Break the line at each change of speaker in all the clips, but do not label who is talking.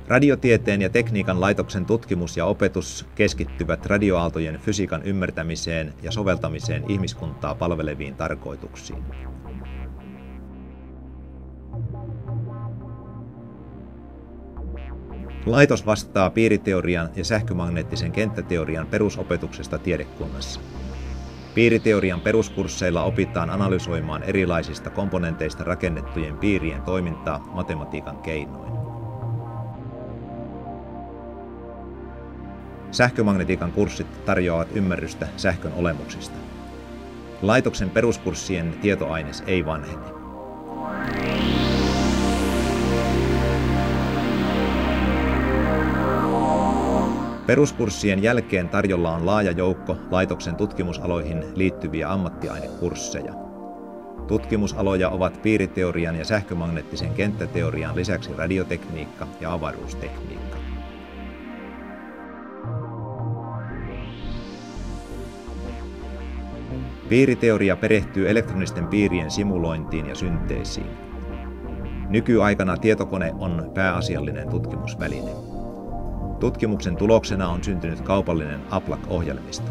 Radiotieteen ja tekniikan laitoksen tutkimus ja opetus keskittyvät radioaaltojen fysiikan ymmärtämiseen ja soveltamiseen ihmiskuntaa palveleviin tarkoituksiin. Laitos vastaa piiriteorian ja sähkömagneettisen kenttäteorian perusopetuksesta tiedekunnassa. Piiriteorian peruskursseilla opitaan analysoimaan erilaisista komponenteista rakennettujen piirien toimintaa matematiikan keinoin. Sähkömagnetiikan kurssit tarjoavat ymmärrystä sähkön olemuksista. Laitoksen peruskurssien tietoaines ei vanhene. Peruskurssien jälkeen tarjolla on laaja joukko laitoksen tutkimusaloihin liittyviä ammattiainekursseja. Tutkimusaloja ovat piiriteorian ja sähkömagneettisen kenttäteorian lisäksi radiotekniikka ja avaruustekniikka. Piiriteoria perehtyy elektronisten piirien simulointiin ja synteesiin. Nykyaikana tietokone on pääasiallinen tutkimusväline. Tutkimuksen tuloksena on syntynyt kaupallinen APLAC-ohjelmisto.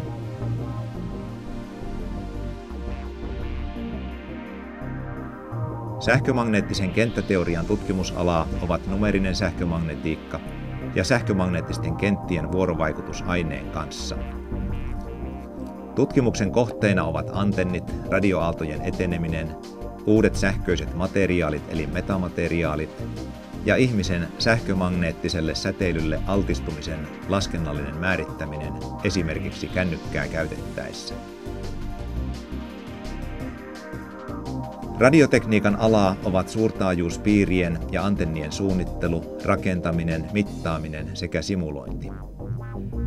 Sähkömagneettisen kenttäteorian tutkimusalaa ovat numeerinen sähkömagnetiikka ja sähkömagneettisten kenttien vuorovaikutus aineen kanssa. Tutkimuksen kohteina ovat antennit, radioaaltojen eteneminen, uudet sähköiset materiaalit eli metamateriaalit ja ihmisen sähkömagneettiselle säteilylle altistumisen laskennallinen määrittäminen esimerkiksi kännykkää käytettäessä. Radiotekniikan alaa ovat suurtaajuuspiirien ja antennien suunnittelu, rakentaminen, mittaaminen sekä simulointi.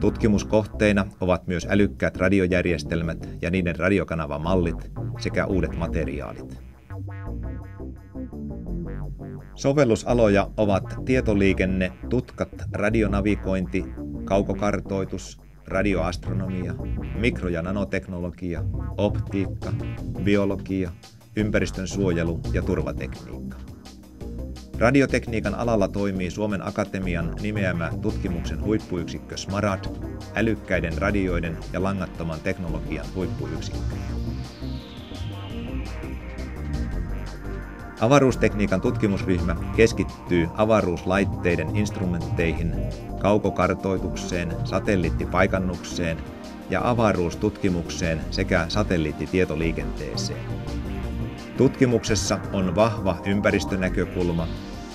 Tutkimuskohteina ovat myös älykkäät radiojärjestelmät ja niiden radiokanavamallit sekä uudet materiaalit. Sovellusaloja ovat tietoliikenne, tutkat, radionavigointi, kaukokartoitus, radioastronomia, mikro- ja nanoteknologia, optiikka, biologia, ympäristön suojelu ja turvatekniikka. Radiotekniikan alalla toimii Suomen Akatemian nimeämä tutkimuksen huippuyksikkö SMARAD, älykkäiden radioiden ja langattoman teknologian huippuyksikkö. Avaruustekniikan tutkimusryhmä keskittyy avaruuslaitteiden instrumentteihin, kaukokartoitukseen, satelliittipaikannukseen ja avaruustutkimukseen sekä satelliittitietoliikenteeseen. Tutkimuksessa on vahva ympäristönäkökulma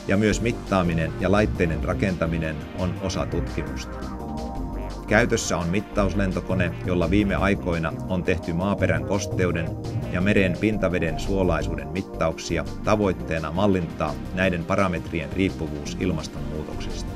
ja myös mittaaminen ja laitteiden rakentaminen on osa tutkimusta. Käytössä on mittauslentokone, jolla viime aikoina on tehty maaperän kosteuden ja meren pintaveden suolaisuuden mittauksia tavoitteena mallintaa näiden parametrien riippuvuus ilmastonmuutoksesta.